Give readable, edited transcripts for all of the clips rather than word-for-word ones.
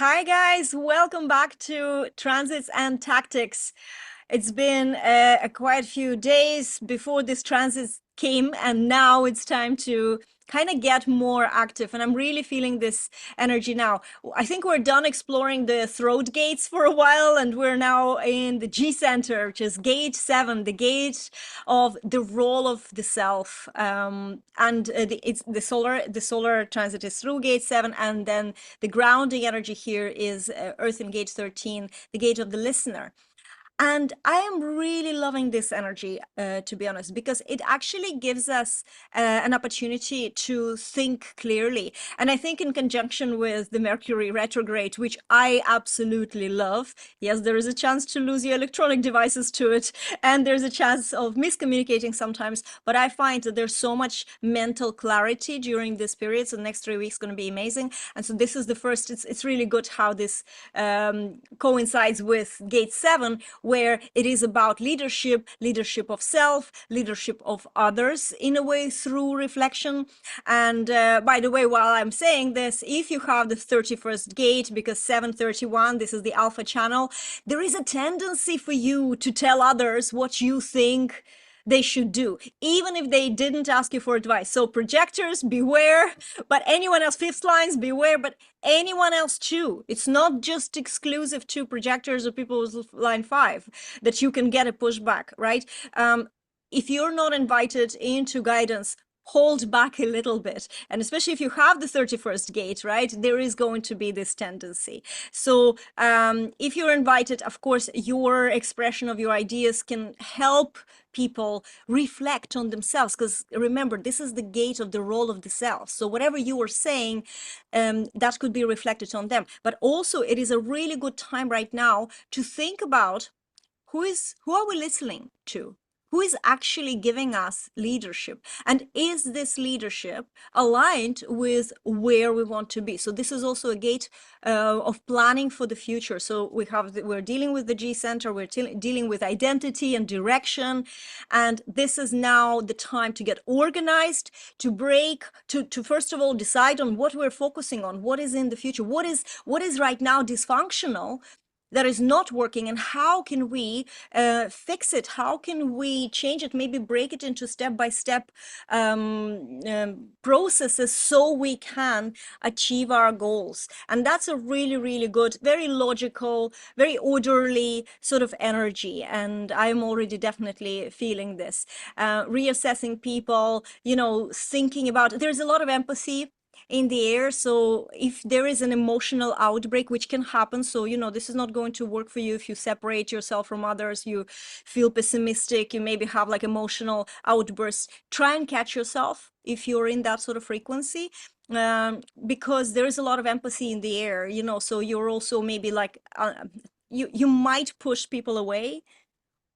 Hi guys, welcome back to Transits and Tactics. It's been quite a few days before this transit came, and now it's time to kind of get more active. And I'm really feeling this energy now. I think we're done exploring the throat gates for a while, and we're now in the G center, which is gate 7, the gate of the role of the self. It's the solar transit is through gate 7, and then the grounding energy here is Earth in gate 13, the gate of the listener. And I am really loving this energy, to be honest, because it actually gives us an opportunity to think clearly. And I think in conjunction with the Mercury retrograde, which I absolutely love, yes, there is a chance to lose your electronic devices to it, and there's a chance of miscommunicating sometimes. But I find that there's so much mental clarity during this period. So the next 3 weeks going to be amazing. And so this is the first, it's really good how this coincides with gate 7, where it is about leadership of self, leadership of others in a way through reflection. And by the way, while I'm saying this, if you have the 31st gate, because 731, this is the alpha channel, there is a tendency for you to tell others what you think they should do, even if they didn't ask you for advice. So projectors, beware, but anyone else, fifth lines, beware, but anyone else too. It's not just exclusive to projectors or people with line 5 that you can get a pushback, right? If you're not invited into guidance, hold back a little bit. And especially if you have the 31st gate, right, there is going to be this tendency. So if you're invited, of course, your expression of your ideas can help people reflect on themselves, because remember, this is the gate of the role of the self. So whatever you are saying, that could be reflected on them. But also it is a really good time right now to think about who are we listening to? Who is actually giving us leadership? And is this leadership aligned with where we want to be? So this is also a gate of planning for the future. So we're dealing with the G center, we're dealing with identity and direction. And this is now the time to get organized, to break, to first of all decide on what we're focusing on, what is in the future, what is right now dysfunctional, that is not working, and how can we fix it? How can we change it? Maybe break it into step-by-step processes so we can achieve our goals. And that's a really, really good, very logical, very orderly sort of energy. And I'm already definitely feeling this. Reassessing people, thinking about, there's a lot of empathy in the air. So if there is an emotional outbreak, which can happen, so this is not going to work for you if you separate yourself from others, you feel pessimistic, you maybe have like emotional outbursts, try and catch yourself if you're in that sort of frequency, because there is a lot of empathy in the air, so you're also maybe like you might push people away.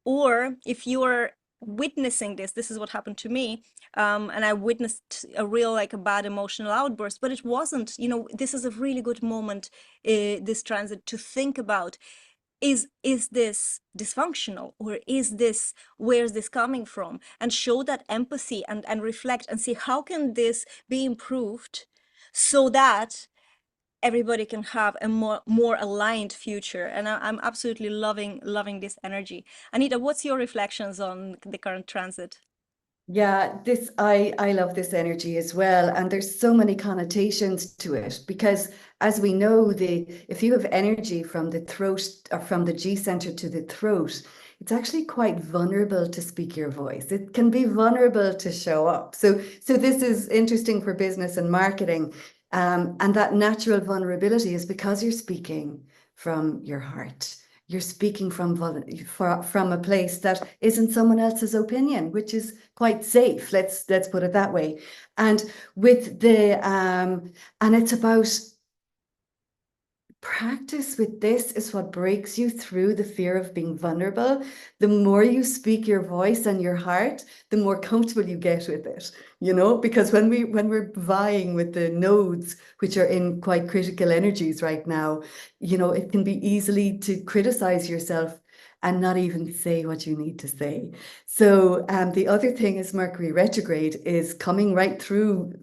Or if you're witnessing this is what happened to me, and I witnessed a real, like, a bad emotional outburst, but it wasn't, this is a really good moment, this transit, to think about, is this dysfunctional, or is this, where's this coming from, and show that empathy, and reflect and see how can this be improved so that everybody can have a more aligned future. And I'm absolutely loving this energy. Anita, what's your reflections on the current transit? Yeah, this I love this energy as well, and there's so many connotations to it because, as we know, if you have energy from the throat or from the G center to the throat, it's actually quite vulnerable to speak your voice. It can be vulnerable to show up. So this is interesting for business and marketing, and that natural vulnerability is because you're speaking from your heart. You're speaking from a place that isn't someone else's opinion, which is quite safe. Let's put it that way. And with and it's about practice. With this is what breaks you through the fear of being vulnerable. The more you speak your voice and your heart, the more comfortable you get with it, because when we're vying with the nodes, which are in quite critical energies right now, it can be easily to criticize yourself and not even say what you need to say. So the other thing is Mercury retrograde is coming right through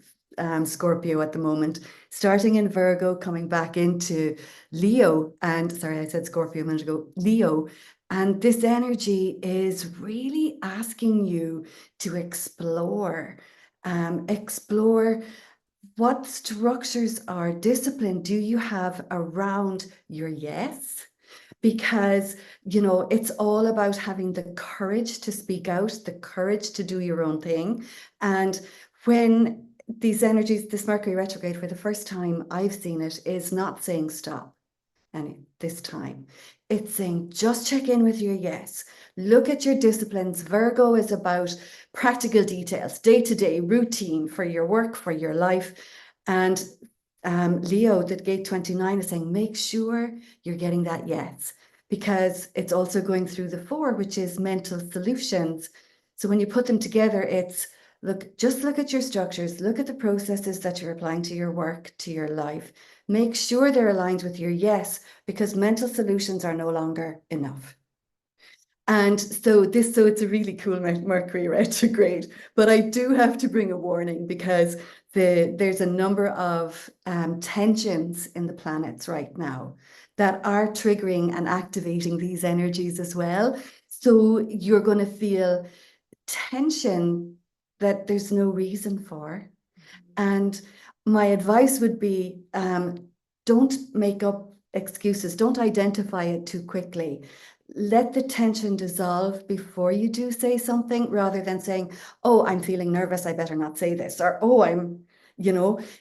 Scorpio at the moment, starting in Virgo, coming back into Leo. And sorry, I said Scorpio a minute ago, Leo. And this energy is really asking you to explore what structures or discipline do you have around your yes? Because, it's all about having the courage to speak out, the courage to do your own thing. And when these energies, this Mercury retrograde, for the first time I've seen it, is not saying stop. And this time it's saying just check in with your yes. Look at your disciplines. Virgo is about practical details, day-to-day routine for your work, for your life. And Leo, the gate 29, is saying make sure you're getting that yes, because it's also going through the 4, which is mental solutions. So when you put them together, it's just look at your structures, look at the processes that you're applying to your work, to your life. Make sure they're aligned with your yes, because mental solutions are no longer enough. And so it's a really cool Mercury retrograde. But I do have to bring a warning, because there's a number of tensions in the planets right now that are triggering and activating these energies as well. So you're going to feel tension that there's no reason for. And my advice would be, don't make up excuses. Don't identify it too quickly. Let the tension dissolve before you do say something, rather than saying, oh, I'm feeling nervous, I better not say this. Or, oh,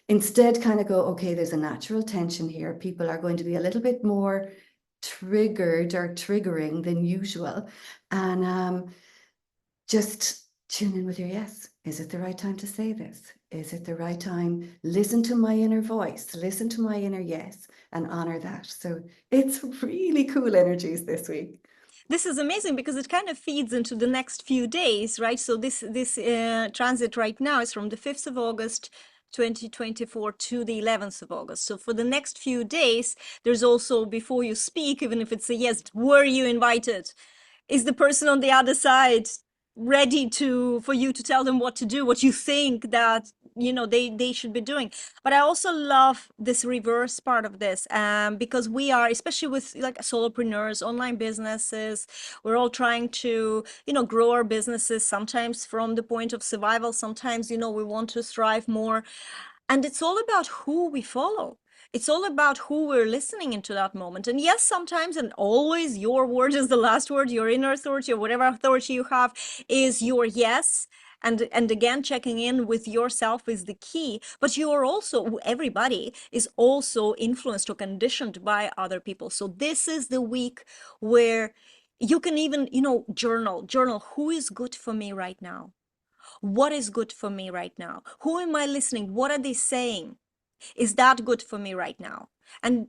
instead kind of go, okay, there's a natural tension here. People are going to be a little bit more triggered or triggering than usual. And just tune in with your yes. Is it the right time to say this? Is it the right time? Listen to my inner voice, listen to my inner yes, and honor that. So it's really cool energies this week. This is amazing because it kind of feeds into the next few days, right? So this transit right now is from the 5th of August 2024 to the 11th of August. So for the next few days, there's also, before you speak, even if it's a yes, were you invited? Is the person on the other side ready for you to tell them what to do, what you think that they should be doing? But I also love this reverse part of this, because we are, especially with like solopreneurs, online businesses, we're all trying to grow our businesses, sometimes from the point of survival, sometimes we want to thrive more. And it's all about who we follow. It's all about who we're listening into that moment. And yes, sometimes and always your word is the last word, your inner authority or whatever authority you have is your yes. And again, checking in with yourself is the key. But you are also, everybody is also influenced or conditioned by other people. So this is the week where you can even, journal who is good for me right now. What is good for me right now? Who am I listening? What are they saying? Is that good for me right now? And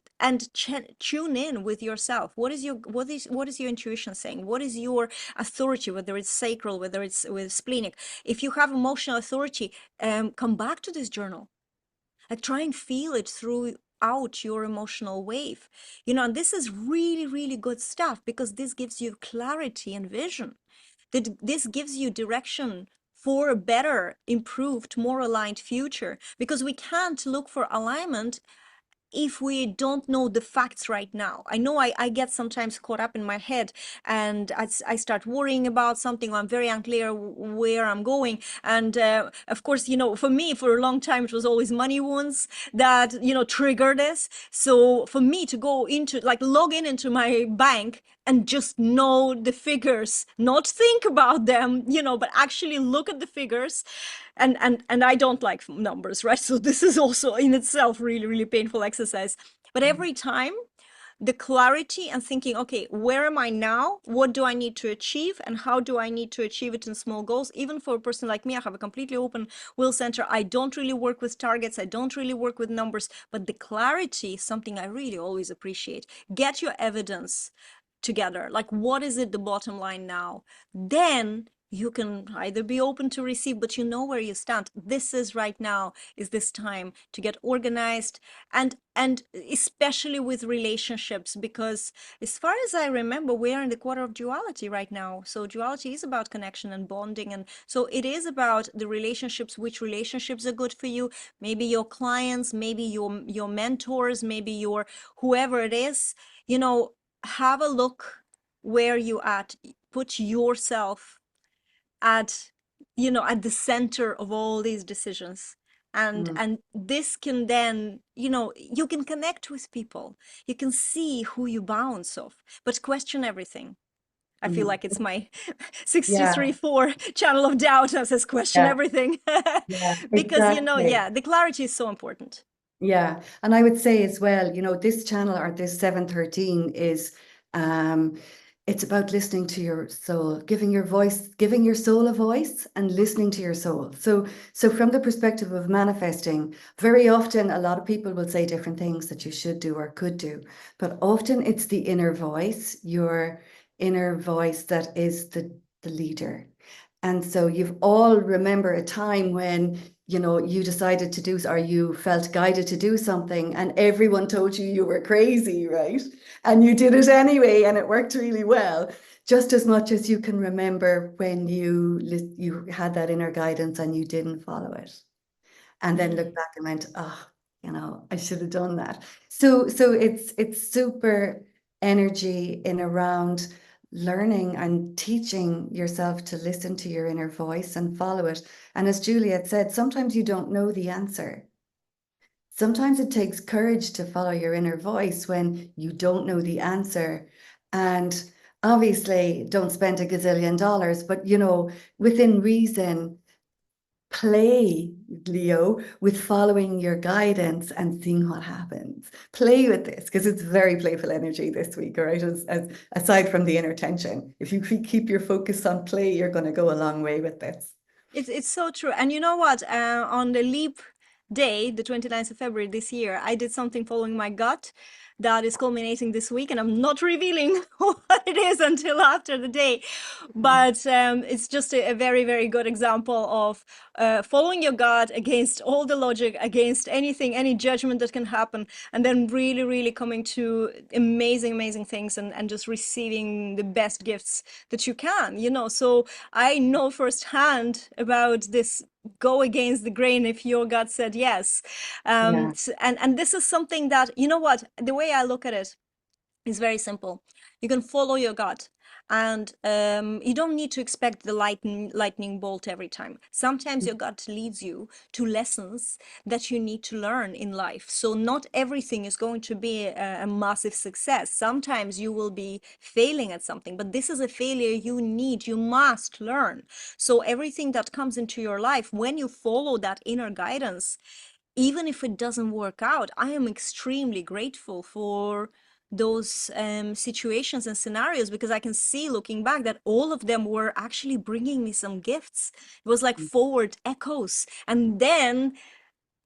tune in with yourself. What is your intuition saying? What is your authority, whether it's sacral, whether it's with splenic? If you have emotional authority, come back to this journal. Like, try and feel it throughout your emotional wave. And this is really, really good stuff, because this gives you clarity and vision. This gives you direction for a better, improved, more aligned future, because we can't look for alignment if we don't know the facts right now. I know I get sometimes caught up in my head, and I start worrying about something, or I'm very unclear where I'm going. And of course, for me, for a long time, it was always money wounds that, trigger this. So for me to go into, like, log in into my bank and just know the figures, not think about them, but actually look at the figures. And I don't like numbers, right? So this is also in itself really, really painful exercise. But every time, the clarity and thinking, okay, where am I now? What do I need to achieve? And how do I need to achieve it in small goals? Even for a person like me, I have a completely open will center. I don't really work with targets. I don't really work with numbers, but the clarity is something I really always appreciate. Get your evidence together. Like, what is it, the bottom line now? Then you can either be open to receive, but you know where you stand. This is right now, is this time to get organized, and especially with relationships, because as far as I remember, we are in the quarter of duality right now. So duality is about connection and bonding. And so it is about the relationships, which relationships are good for you. Maybe your clients, maybe your mentors, maybe your whoever it is, have a look where you at, put yourself at at the center of all these decisions, and Mm, and this can then, you can connect with people, you can see who you bounce off, but question everything. I feel mm. like it's my Yeah, 63-4 channel of doubt that says question yeah, everything. yeah, Because exactly. yeah, the clarity is so important. Yeah. And I would say as well, this channel or this 713 is um it's about listening to your soul, giving your soul a voice and listening to your soul. So from the perspective of manifesting, very often a lot of people will say different things that you should do or could do, but often it's the inner voice, your inner voice that is the leader. And so you've all remember a time when you decided to do, or you felt guided to do something, and everyone told you were crazy, right? And you did it anyway, and it worked really well. Just as much as you can remember when you had that inner guidance and you didn't follow it, and then look Mm. back and went, oh, I should have done that. So it's super energy in around learning and teaching yourself to listen to your inner voice and follow it. And as Juliet said, sometimes you don't know the answer. Sometimes it takes courage to follow your inner voice when you don't know the answer. And obviously, don't spend $1 gazillion, but within reason, play, Leo, with following your guidance and seeing what happens. Play with this because it's very playful energy this week, all right? As aside from the inner tension, if you keep your focus on play, you're going to go a long way with this. It's so true. And you know what? On the leap day, the 29th of February this year, I did something following my gut that is culminating this week, and I'm not revealing what it is until after the day. But it's just a very, very good example of following your gut against all the logic, against anything, any judgment that can happen, and then really, really coming to amazing, amazing things, and just receiving the best gifts that you can, So I know firsthand about this, go against the grain if your gut said yes. Yeah. And this is something that, you know what, the way I look at it is very simple. You can follow your gut, and you don't need to expect the lightning bolt every time. Sometimes your gut leads you to lessons that you need to learn in life. So not everything is going to be a massive success. Sometimes you will be failing at something, but this is a failure you must learn. So everything that comes into your life, when you follow that inner guidance, even if it doesn't work out, I am extremely grateful for those situations and scenarios, because I can see looking back that all of them were actually bringing me some gifts. It was like forward echoes. And then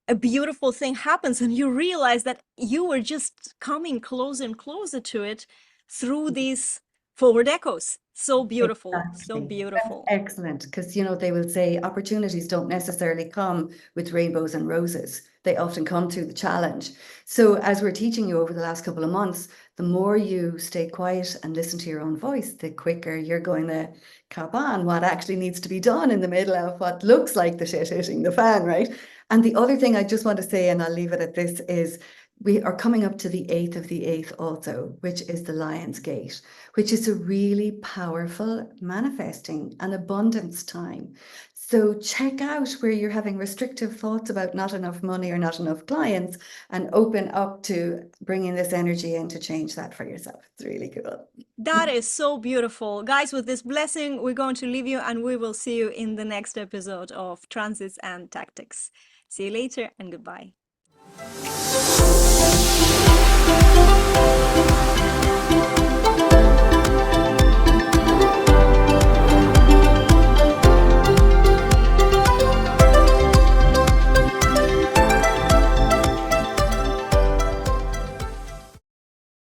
a beautiful thing happens, and you realize that you were just coming closer and closer to it through these forward echoes. So beautiful, so Exactly. That's beautiful. excellent because, they will say opportunities don't necessarily come with rainbows and roses. They often come through the challenge. So, as we're teaching you over the last couple of months, the more you stay quiet and listen to your own voice, the quicker you're going to cap on what actually needs to be done in the middle of what looks like the shit hitting the fan, right? And the other thing I just want to say, and I'll leave it at this, is we are coming up to the 8th of the 8th also, which is the Lion's Gate, which is a really powerful manifesting and abundance time. So check out where you're having restrictive thoughts about not enough money or not enough clients, and open up to bringing this energy in to change that for yourself. It's really cool. That is so beautiful. Guys, with this blessing, we're going to leave you, and we will see you in the next episode of Transits and Tactics. See you later, and goodbye.